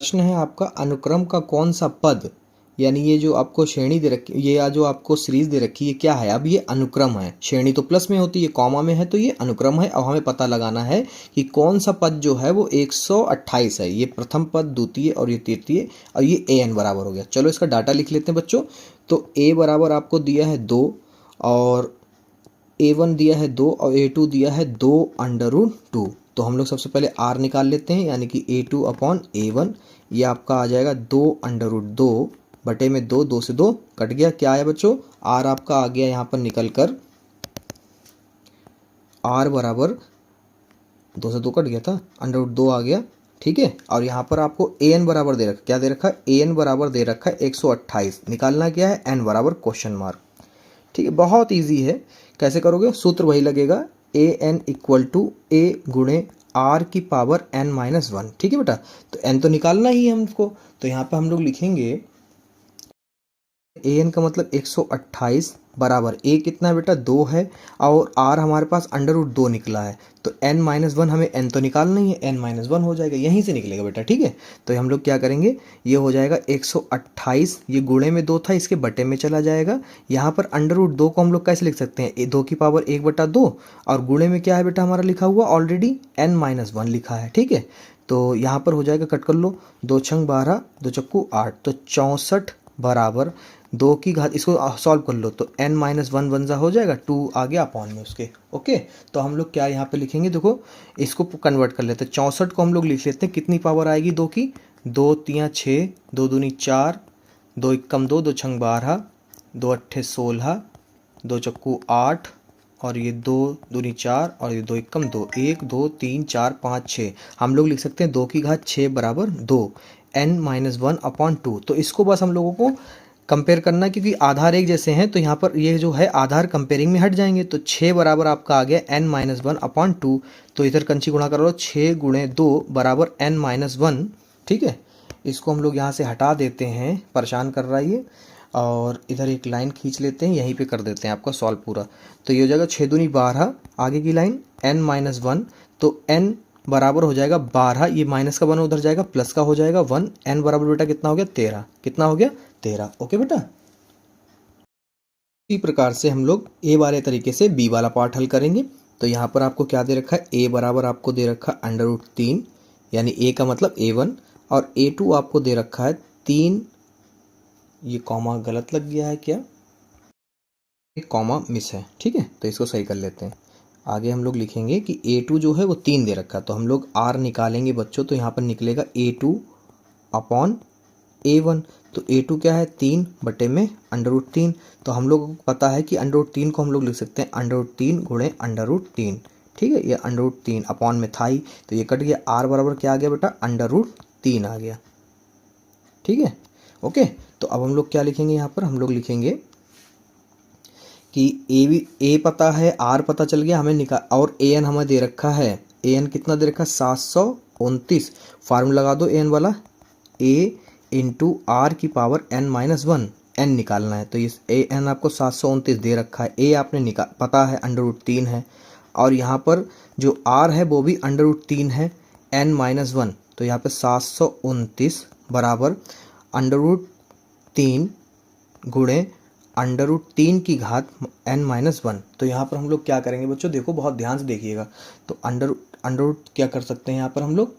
प्रश्न है आपका, अनुक्रम का कौन सा पद, यानी ये जो आपको श्रेणी दे रखी, ये जो आपको सीरीज दे रखी है क्या है। अब ये अनुक्रम है, श्रेणी तो प्लस में होती है, कॉमा में है, तो ये अनुक्रम है। अब हमें पता लगाना है कि कौन सा पद जो है वो 128 है। ये प्रथम पद, द्वितीय और ये तृतीय, और ये an बराबर हो गया। चलो इसका डाटा लिख लेते हैं बच्चों। तो a बराबर आपको दिया है 2, और a1 दिया है 2, और a2 दिया है 2√2। तो हम लोग सबसे पहले r निकाल लेते हैं, यानी कि a2 अपॉन a1, ये आपका आ जाएगा 2√2 बटे में 2, 2 से 2 कट गया। क्या आया बच्चों, r आपका आ गया यहाँ पर निकल कर, r बराबर 2 से 2 कट गया था, √2 आ गया। ठीक है, और यहाँ पर आपको an बराबर दे रखा, क्या दे रखा है, an बराबर दे रखा है 128। निकालना क्या है, n बराबर क्वेश्चन मार्क। ठीक है, बहुत इजी है। कैसे करोगे, सूत्र वही लगेगा, ए एन इक्वल टू ए गुणे आर की पावर n-1। ठीक है बेटा, तो n तो निकालना ही है हमको। तो यहाँ पे हम लोग लिखेंगे ए एन का मतलब 128 बराबर a कितना है बेटा, 2 है, और r हमारे पास √2 निकला है। तो n-1, हमें n तो निकालना ही है, n-1 हो जाएगा, यहीं से निकलेगा बेटा। ठीक है, तो हम लोग क्या करेंगे, ये हो जाएगा 128, ये गुणे में 2 था, इसके बटे में चला जाएगा। यहाँ पर √2 को हम लोग कैसे लिख सकते हैं, 2 की पावर 1/2, और गुणे में क्या है बेटा हमारा लिखा हुआ ऑलरेडी n-1 लिखा है। ठीक है, तो यहाँ पर हो जाएगा, कट कर लो, 2 छंग 12, 2 चक्कू 8, तो 64 बराबर 2 की घात, इसको सॉल्व कर लो, तो n-1 वन जा हो जाएगा, 2 आ गया अपॉन में उसके। ओके, तो हम लोग क्या यहाँ पे लिखेंगे, देखो इसको कन्वर्ट कर लेते हैं। 64 को हम लोग लिख लेते हैं, कितनी पावर आएगी 2 की, 2 3 6, 2 दूनी 4, 2 एकम 2, 2 छंग 12, 2 अट्ठे 16, 2 चक्कू 8, और ये 2 दूनी 4, और ये 2 एकम 2, 1 2 3 4 5 6। हम लोग लिख सकते हैं 2 की घात 6 बराबर 2, n-1 अपॉन 2। तो इसको बस हम लोगों को कंपेयर करना, क्योंकि आधार एक जैसे हैं, तो यहाँ पर ये जो है आधार कंपेयरिंग में हट जाएंगे। तो 6 बराबर आपका आ गया n-1 अपॉन 2। तो इधर कंची गुणा कर लो, 6 गुणे 2 बराबर n-1। ठीक है, इसको हम लोग यहाँ से हटा देते हैं, परेशान कर रहा है ये, और इधर एक लाइन खींच लेते हैं, यहीं पे कर देते हैं आपका सॉल्व पूरा। तो ये हो जाएगा 6 दूनी 12, आगे की लाइन n-1, तो n बराबर हो जाएगा 12, ये माइनस का 1 उधर जाएगा, प्लस का हो जाएगा 1, n बराबर बेटा कितना हो गया, 13। कितना हो गया, 13। ओके बेटा, इसी प्रकार से हम लोग a वाले तरीके से b वाला पार्ट हल करेंगे। तो यहाँ पर आपको क्या दे रखा है, a बराबर आपको दे रखा है √3, यानी a का मतलब a1, और a2 आपको दे रखा है 3, ये कॉमा गलत लग गया है क्या, एक कॉमा मिस है। ठीक है, तो इसको सही कर लेते हैं। आगे हम लोग लिखेंगे कि a2 जो है वो 3 दे रखा है, तो हम लोग r निकालेंगे बच्चों, तो यहाँ पर निकलेगा a2 अपॉन a1। तो a2 क्या है, 3 बटे में √3। तो हम लोग को पता है कि √3 को हम लोग लिख सकते हैं √3 गुणे √3। ठीक है, ये √3 अपॉन में था ही, तो ये कट गया, r बराबर क्या आ गया बेटा, √3 आ गया। ठीक है, ओके। तो अब हम लोग क्या लिखेंगे, यहाँ पर हम लोग लिखेंगे कि a पता है, r पता चल गया हमें निकाल, और an हमें दे रखा है, an कितना दे रखा है, 729। फार्मूला लगा दो an वाला, a इंटू आर की पावर n-1, n निकालना है। तो इस an आपको 729 दे रखा है, a आपने पता है √3 है, और यहाँ पर जो r है वो भी √3 है, n-1। तो यहाँ पे 729 बराबर √3 गुणे √3 की घात n-1। तो यहाँ पर हम लोग क्या करेंगे बच्चों, देखो बहुत ध्यान से देखिएगा। तो अंडर क्या कर सकते हैं, यहाँ पर हम लोग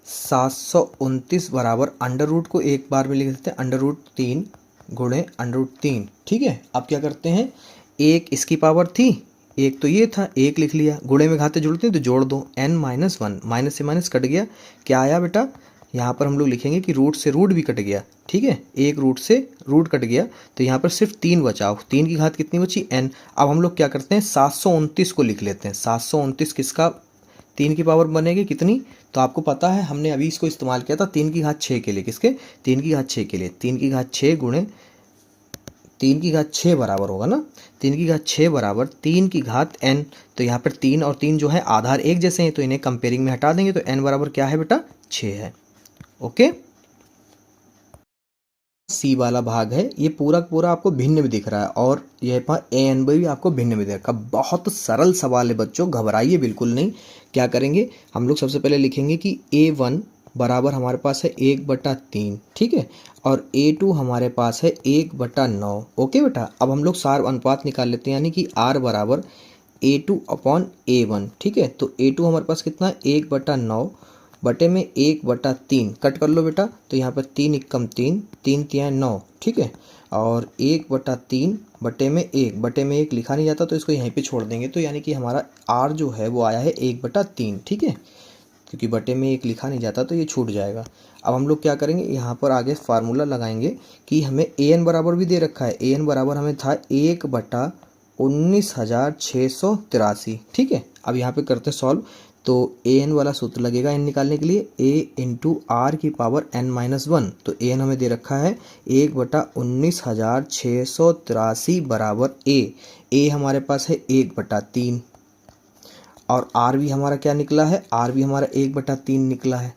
729 बराबर √ को एक बार में लिख देते हैं, √3 गुणे √3। ठीक है, अब क्या करते हैं, एक इसकी पावर थी, एक तो ये था, एक लिख लिया, गुणे में घाते जुड़ते हैं तो जोड़ दो, n-1, माइनस से माइनस कट गया, क्या आया बेटा, यहाँ पर हम लोग लिखेंगे कि रूट से रूट भी कट गया। ठीक है, एक रूट से रूट कट गया, तो यहाँ पर सिर्फ 3 बचा, 3 की घात कितनी बची, n। अब हम लोग क्या करते हैं, 729 को लिख लेते हैं। 729 किसका, 3 की पावर बनेगी कितनी, तो आपको पता है हमने अभी इसको इस्तेमाल किया था 3 की घात 6 के लिए, किसके, 3 की घात 6 के लिए। 3 की घात 6 गुणे 3 की घात 6 बराबर होगा ना, 3 की घात 6 बराबर 3 की घात n। तो यहाँ पर 3 और 3 जो है आधार एक जैसे हैं, तो इन्हें कंपेयरिंग में हटा देंगे, तो n बराबर क्या है बेटा, 6 है। ओके, सी वाला भाग है, ये पूरा पूरा आपको भिन्न में दिख रहा है, और यह पर an भी आपको भिन्न में दिख रहा है। बहुत सरल सवाल है बच्चों, घबराइए बिल्कुल नहीं। क्या करेंगे हम लोग, सबसे पहले लिखेंगे कि a1 बराबर हमारे पास है 1/3, ठीक है। और A2 हमारे पास है 1/9। ओके बेटा, अब हम लोग सार अनुपात निकाल लेते हैं, यानी कि R बराबर A2/A1, ठीक है। तो A2 हमारे पास कितना है 1/9 बटे में 1/3, कट कर लो बेटा। तो यहाँ पर 3 एकम 3, 3 तियाँ 9, ठीक है। और 1/3 बटे में 1 लिखा नहीं जाता, तो इसको यहीं पे छोड़ देंगे। तो यानी कि हमारा R जो है वो आया है 1/3, ठीक है। क्योंकि बटे में 1 लिखा नहीं जाता तो ये छूट जाएगा। अब हम लोग क्या करेंगे, यहाँ पर आगे फार्मूला लगाएंगे कि हमें AN बराबर भी दे रखा है। AN बराबर हमें था 1/19,683, ठीक है। अब यहाँ पे करते सॉल्व। तो AN वाला सूत्र लगेगा N निकालने के लिए, A इंटू R की पावर N-1। तो AN हमें दे रखा है 1/19,683 बराबर A हमारे पास है 1/3। और R भी हमारा क्या निकला है, R भी हमारा 1/3 निकला है,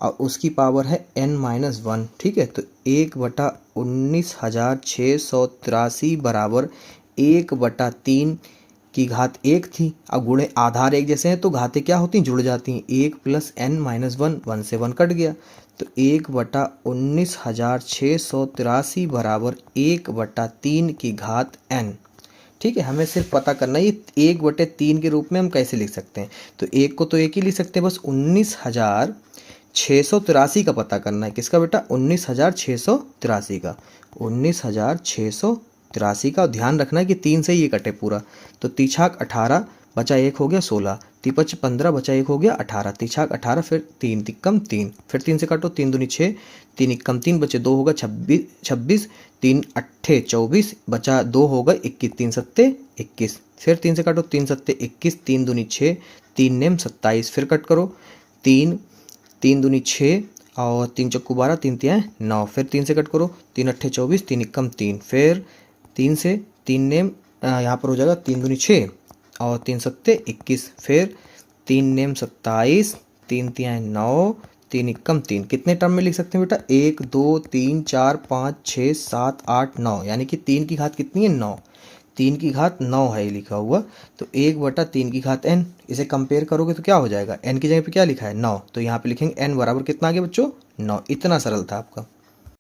और उसकी पावर है N-1, ठीक है। तो 1/19,683 बराबर 1/3 की घात 1 थी। अब गुणे आधार एक जैसे हैं तो घातें क्या होती हैं, जुड़ जाती हैं। 1 + N-1, 1 से 1 कट गया। तो 1/19,683 बराबर 1/3 की घात n, ठीक है। हमें सिर्फ पता करना है ये 1/3 के रूप में हम कैसे लिख सकते हैं। तो 1 को तो 1 ही लिख सकते हैं, बस 19,683 का पता करना है। किसका बेटा, 19,683 का, 19,683 का। और ध्यान रखना है कि 3 से ये कटे पूरा। तो तीछाक 18 बचा 1 हो गया 16, तिपच 15 बचा 1 हो गया 18, तीछाक 18, फिर 3 तिक्कम 3, फिर 3 से काटो, 3 दूनी 6, 3 इक्कम 3 बचे 2 होगा 26, 3 अट्ठे 24 बचा 2 होगा 21, 3 सत्ते 21, फिर 3 से काटो, 3 सत्ते 21, 3 दूनी 6, 3 नेम 27, फिर कट करो, 3 दूनी 6 और 3 चक्कू 12, 3 तियाँ 9, फिर 3 से कट करो, 3 अट्ठे 24, 3 इक्कम 3, फिर 3 से 3 नेम यहाँ पर हो जाएगा 3 दूनी 6 और 3 सत्ते 21, फिर 3 नेम 27, 3 तियाँ 9, 3 इक्कम 3। कितने टर्म में लिख सकते हैं बेटा, 1 2 3 4 5 6 7 8 9, यानी कि 3 की घात कितनी है 9, 3 की घात 9 है ये लिखा हुआ। तो 1/3 की घात n, इसे कंपेयर करोगे तो क्या हो जाएगा, n की जगह पे क्या लिखा है 9, तो यहाँ पे लिखेंगे n बराबर कितना आ गया बच्चों 9। इतना सरल था आपका।